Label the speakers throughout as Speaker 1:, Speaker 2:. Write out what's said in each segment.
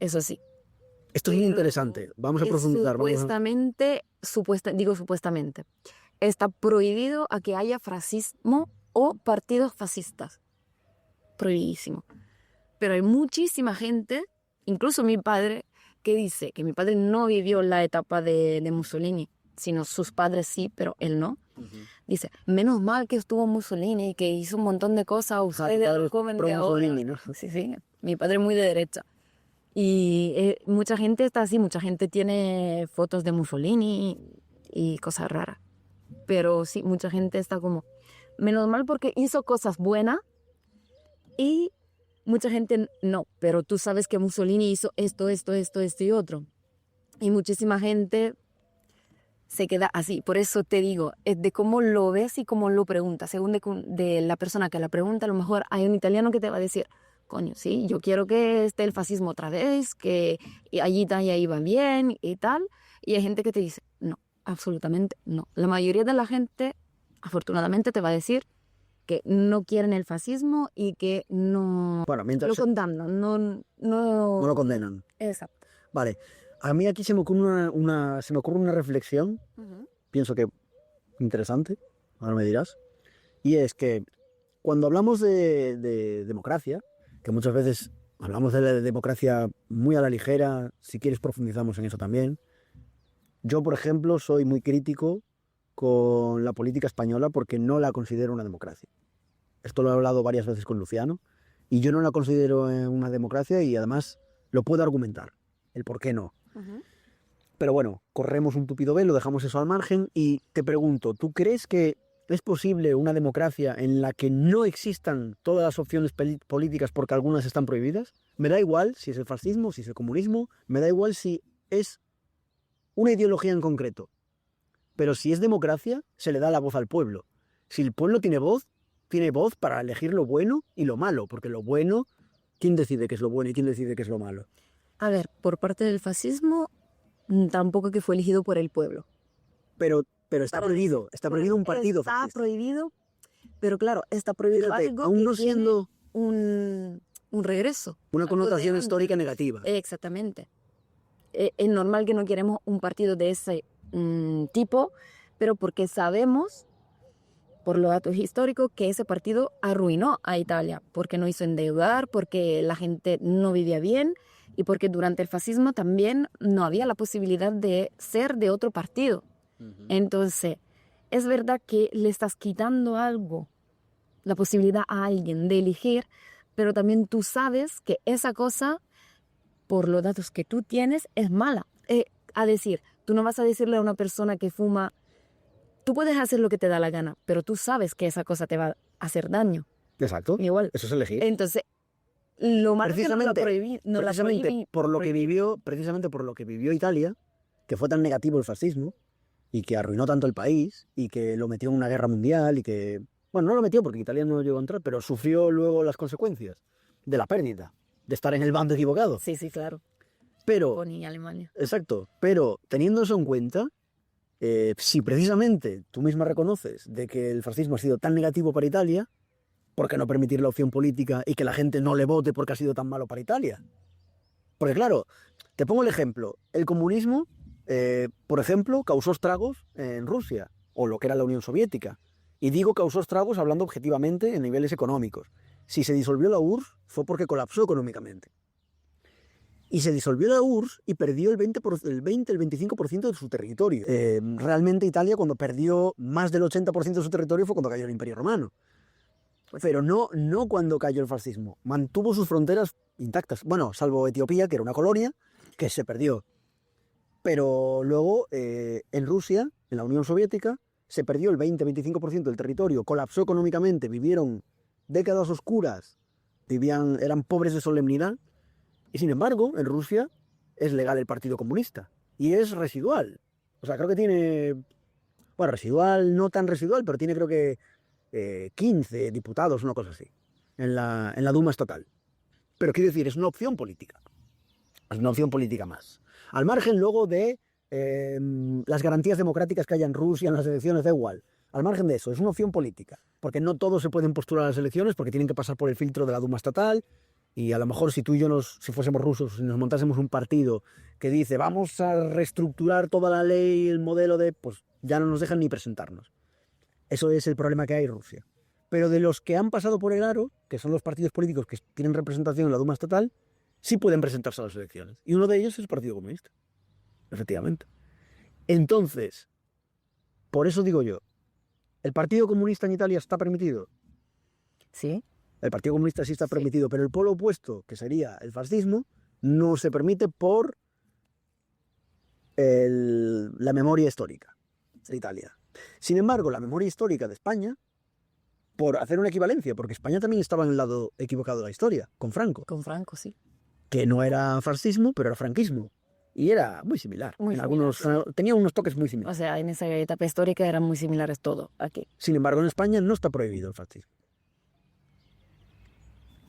Speaker 1: eso sí.
Speaker 2: Esto es muy interesante. Vamos a profundizar.
Speaker 1: Supuestamente, supuestamente, está prohibido a que haya fascismo o partidos fascistas. Prohibidísimo. Pero hay muchísima gente, incluso mi padre, que dice que mi padre no vivió la etapa de Mussolini, sino sus padres sí, pero él no. Dice, menos mal que estuvo Mussolini y que hizo un montón de cosas. Ustedes comen de ahora. ¿No? Sí, mi padre es muy de derecha. Y mucha gente está así, mucha gente tiene fotos de Mussolini y cosas raras. Pero sí, mucha gente está como, menos mal porque hizo cosas buenas y mucha gente no, pero tú sabes que Mussolini hizo esto y otro. Y muchísima gente se queda así. Por eso te digo, es de cómo lo ves y cómo lo preguntas. Según de la persona que la pregunta, a lo mejor hay un italiano que te va a decir, coño, sí, yo quiero que esté el fascismo otra vez, que allí y ahí va bien y tal. Y hay gente que te dice, no, absolutamente no. La mayoría de la gente, afortunadamente, te va a decir que no quieren el fascismo y que no lo condenan. No
Speaker 2: lo condenan.
Speaker 1: Exacto.
Speaker 2: Vale. A mí aquí se me ocurre una reflexión, pienso que interesante, ahora me dirás, y es que cuando hablamos de democracia, que muchas veces hablamos de la democracia muy a la ligera, si quieres profundizamos en eso también. Yo, por ejemplo, soy muy crítico con la política española porque no la considero una democracia. Esto lo he hablado varias veces con Luciano, y yo no la considero una democracia y además lo puedo argumentar, el por qué no. Pero bueno, corremos un tupido velo, dejamos eso al margen y te pregunto, ¿tú crees que es posible una democracia en la que no existan todas las opciones políticas porque algunas están prohibidas? Me da igual si es el fascismo, si es el comunismo, me da igual si es una ideología en concreto. Pero si es democracia, se le da la voz al pueblo. Si el pueblo tiene voz para elegir lo bueno y lo malo, porque lo bueno, ¿quién decide qué es lo bueno y quién decide qué es lo malo?
Speaker 1: A ver, por parte del fascismo, tampoco que fue elegido por el pueblo.
Speaker 2: Pero está prohibido un partido fascista.
Speaker 1: Está prohibido, pero claro, está prohibido.
Speaker 2: Fíjate,
Speaker 1: algo
Speaker 2: aún no siendo
Speaker 1: un regreso.
Speaker 2: Una connotación histórica negativa.
Speaker 1: Exactamente. Es normal que no queremos un partido de ese tipo, pero porque sabemos, por los datos históricos, que ese partido arruinó a Italia, porque no hizo endeudar, porque la gente no vivía bien y porque durante el fascismo también no había la posibilidad de ser de otro partido. Entonces, es verdad que le estás quitando algo, la posibilidad a alguien de elegir, pero también tú sabes que esa cosa, por los datos que tú tienes, es mala. A decir, tú no vas a decirle a una persona que fuma, tú puedes hacer lo que te da la gana, pero tú sabes que esa cosa te va a hacer daño.
Speaker 2: Exacto.
Speaker 1: Igual.
Speaker 2: Eso es elegir.
Speaker 1: Entonces, lo malo
Speaker 2: precisamente,
Speaker 1: es que
Speaker 2: precisamente por lo que vivió Italia, que fue tan negativo el fascismo y que arruinó tanto el país y que lo metió en una guerra mundial y que, bueno, no lo metió porque Italia no llegó a entrar, pero sufrió luego las consecuencias de la pérdida, de estar en el bando equivocado.
Speaker 1: Sí, claro.
Speaker 2: Pero,
Speaker 1: Con Alemania.
Speaker 2: Exacto, pero teniendo eso en cuenta, si precisamente tú misma reconoces de que el fascismo ha sido tan negativo para Italia, ¿por qué no permitir la opción política y que la gente no le vote porque ha sido tan malo para Italia? Porque claro, te pongo el ejemplo, el comunismo, por ejemplo, causó estragos en Rusia, o lo que era la Unión Soviética. Y digo causó estragos hablando objetivamente en niveles económicos. Si se disolvió la URSS fue porque colapsó económicamente. Y se disolvió la URSS y perdió el 25% de su territorio. Realmente Italia, cuando perdió más del 80% de su territorio, fue cuando cayó el Imperio Romano. Pero no cuando cayó el fascismo. Mantuvo sus fronteras intactas. Bueno, salvo Etiopía, que era una colonia, que se perdió. Pero luego, en Rusia, en la Unión Soviética, se perdió el 20-25% del territorio, colapsó económicamente, vivieron décadas oscuras, eran pobres de solemnidad. Y sin embargo, en Rusia es legal el Partido Comunista. Y es residual. O sea, creo que tiene... Bueno, residual, no tan residual, pero tiene creo que 15 diputados, una cosa así, en la Duma estatal. Pero quiero decir, es una opción política. Es una opción política más. Al margen luego de las garantías democráticas que haya en Rusia, en las elecciones, da igual. Al margen de eso, es una opción política. Porque no todos se pueden postular a las elecciones porque tienen que pasar por el filtro de la Duma estatal. Y a lo mejor si tú y yo, si fuésemos rusos, si nos montásemos un partido que dice vamos a reestructurar toda la ley, el modelo de... pues ya no nos dejan ni presentarnos. Eso es el problema que hay en Rusia. Pero de los que han pasado por el aro, que son los partidos políticos que tienen representación en la Duma estatal, sí pueden presentarse a las elecciones. Y uno de ellos es el Partido Comunista. Efectivamente. Entonces, por eso digo yo, ¿el Partido Comunista en Italia está permitido?
Speaker 1: Sí.
Speaker 2: El Partido Comunista sí está permitido, pero el polo opuesto, que sería el fascismo, no se permite por la memoria histórica de Italia. Sin embargo, la memoria histórica de España, por hacer una equivalencia, porque España también estaba en el lado equivocado de la historia, con Franco.
Speaker 1: Con Franco, sí.
Speaker 2: Que no era fascismo, pero era franquismo. Y era muy similar. Tenía unos toques muy similares.
Speaker 1: O sea, en esa etapa histórica eran muy similares todo aquí.
Speaker 2: Sin embargo, en España no está prohibido el fascismo.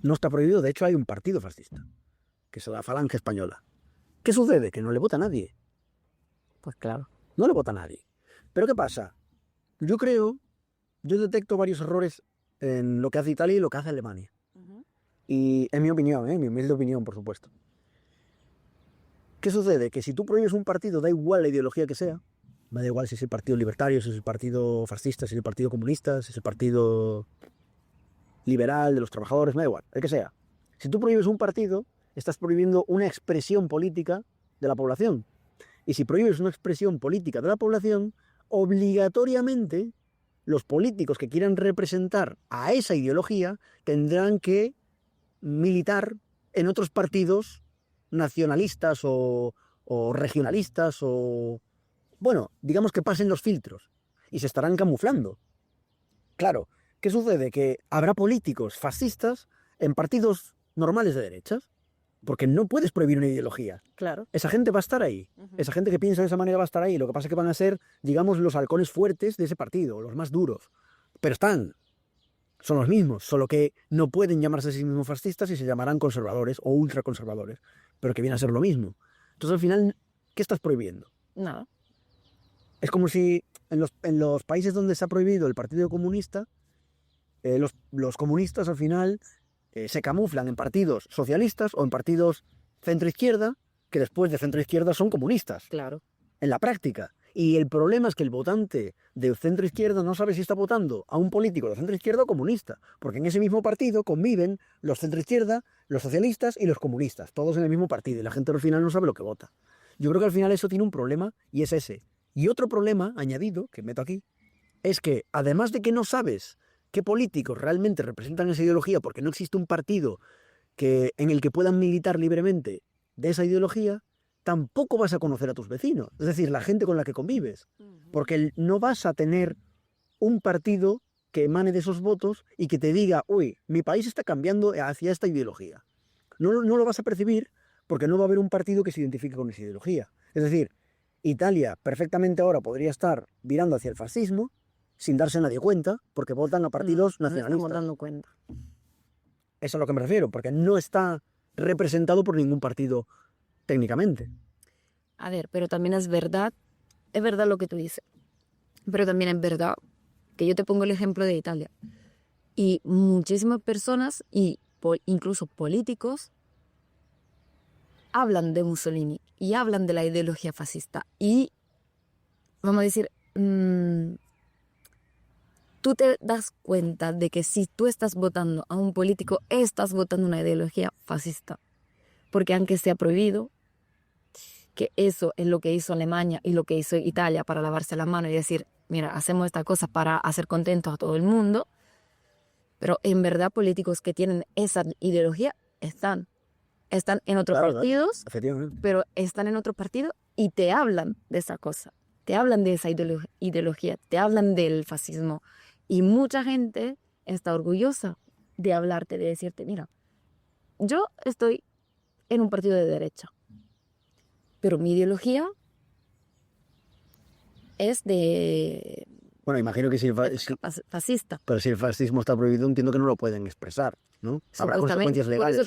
Speaker 2: No está prohibido, de hecho hay un partido fascista, que es la Falange Española. ¿Qué sucede? Que no le vota a nadie.
Speaker 1: Pues claro.
Speaker 2: No le vota a nadie. ¿Pero qué pasa? Yo detecto varios errores en lo que hace Italia y lo que hace Alemania. Y en mi opinión, mi humilde opinión, por supuesto. ¿Qué sucede? Que si tú prohíbes un partido, da igual la ideología que sea, me da igual si es el partido libertario, si es el partido fascista, si es el partido comunista, si es el partido liberal de los trabajadores, me da igual, el que sea. Si tú prohíbes un partido, estás prohibiendo una expresión política de la población. Y si prohíbes una expresión política de la población, obligatoriamente los políticos que quieran representar a esa ideología tendrán que militar en otros partidos nacionalistas o regionalistas o... bueno, digamos que pasen los filtros y se estarán camuflando. Claro, ¿qué sucede? Que habrá políticos fascistas en partidos normales de derechas, porque no puedes prohibir una ideología.
Speaker 1: Claro.
Speaker 2: Esa gente va a estar ahí. Esa gente que piensa de esa manera va a estar ahí. Lo que pasa es que van a ser, digamos, los halcones fuertes de ese partido, los más duros. Pero son los mismos, solo que no pueden llamarse a sí mismos fascistas y se llamarán conservadores o ultraconservadores, pero que viene a ser lo mismo. Entonces, al final, ¿qué estás prohibiendo?
Speaker 1: Nada.
Speaker 2: Es como si en los países donde se ha prohibido el Partido Comunista, los comunistas al final se camuflan en partidos socialistas o en partidos centro-izquierda, que después de centro-izquierda son comunistas.
Speaker 1: Claro.
Speaker 2: En la práctica. Y el problema es que el votante de centro-izquierda no sabe si está votando a un político de centro-izquierda o comunista, porque en ese mismo partido conviven los centro-izquierda, los socialistas y los comunistas, todos en el mismo partido, y la gente al final no sabe lo que vota. Yo creo que al final eso tiene un problema, y es ese. Y otro problema añadido, que meto aquí, es que además de que no sabes qué políticos realmente representan esa ideología, porque no existe un partido en el que puedan militar libremente de esa ideología, tampoco vas a conocer a tus vecinos, es decir, la gente con la que convives, porque no vas a tener un partido que emane de esos votos y que te diga, uy, mi país está cambiando hacia esta ideología. No lo vas a percibir porque no va a haber un partido que se identifique con esa ideología. Es decir, Italia perfectamente ahora podría estar virando hacia el fascismo sin darse nadie cuenta, porque votan a partidos nacionalistas.
Speaker 1: No estamos dando cuenta.
Speaker 2: Eso es a lo que me refiero, porque no está representado por ningún partido técnicamente.
Speaker 1: A ver, pero también es verdad lo que tú dices, pero también es verdad que yo te pongo el ejemplo de Italia y muchísimas personas y incluso políticos hablan de Mussolini y hablan de la ideología fascista y vamos a decir, tú te das cuenta de que si tú estás votando a un político, estás votando una ideología fascista. Porque aunque sea prohibido, que eso es lo que hizo Alemania y lo que hizo Italia para lavarse las manos y decir, mira, hacemos esta cosa para hacer contentos a todo el mundo, pero en verdad políticos que tienen esa ideología están en otros partidos, pero están en otros partidos y te hablan de esa cosa, te hablan de esa ideología, te hablan del fascismo y mucha gente está orgullosa de hablarte, de decirte, mira, yo estoy en un partido de derecha, pero mi ideología es de...
Speaker 2: Bueno, imagino que
Speaker 1: fascista.
Speaker 2: Pero si el fascismo está prohibido, entiendo que no lo pueden expresar, ¿no? Habrá consecuencias legales.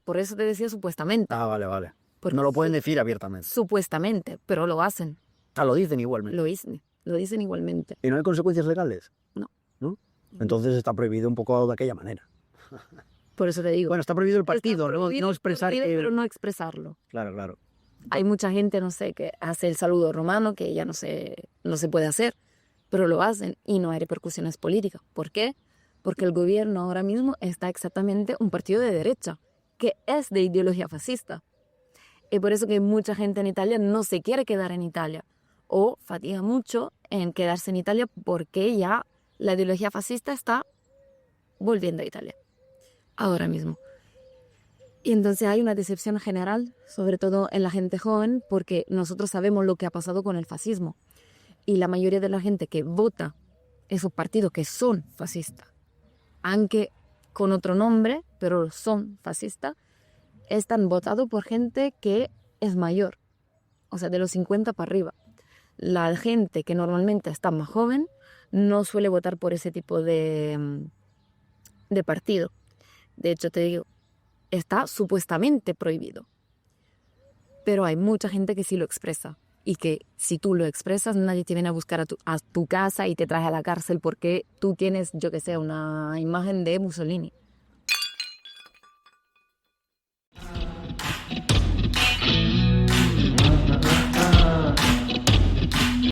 Speaker 1: Por eso te decía supuestamente.
Speaker 2: Ah, vale. No lo pueden decir abiertamente.
Speaker 1: Supuestamente, pero lo hacen.
Speaker 2: Ah, lo dicen igualmente.
Speaker 1: Lo dicen igualmente.
Speaker 2: ¿Y no hay consecuencias legales?
Speaker 1: No.
Speaker 2: Entonces está prohibido un poco de aquella manera.
Speaker 1: Por eso te digo.
Speaker 2: Bueno, está prohibido el
Speaker 1: está
Speaker 2: partido,
Speaker 1: prohibido,
Speaker 2: no expresar
Speaker 1: prohibido,
Speaker 2: que...
Speaker 1: pero no expresarlo.
Speaker 2: Claro, claro.
Speaker 1: Hay mucha gente, no sé, que hace el saludo romano, que ya no se puede hacer, pero lo hacen y no hay repercusiones políticas. ¿Por qué? Porque el gobierno ahora mismo está exactamente un partido de derecha, que es de ideología fascista. Y por eso que mucha gente en Italia no se quiere quedar en Italia o fatiga mucho en quedarse en Italia porque ya la ideología fascista está volviendo a Italia ahora mismo. Y entonces hay una decepción general, sobre todo en la gente joven, porque nosotros sabemos lo que ha pasado con el fascismo. Y la mayoría de la gente que vota esos partidos que son fascistas, aunque con otro nombre, pero son fascistas, están votados por gente que es mayor, o sea, de los 50 para arriba. La gente que normalmente está más joven no suele votar por ese tipo de partido. De hecho, te digo, está supuestamente prohibido. Pero hay mucha gente que sí lo expresa. Y que si tú lo expresas, nadie te viene a buscar a tu casa y te trae a la cárcel porque tú tienes, yo que sé, una imagen de Mussolini.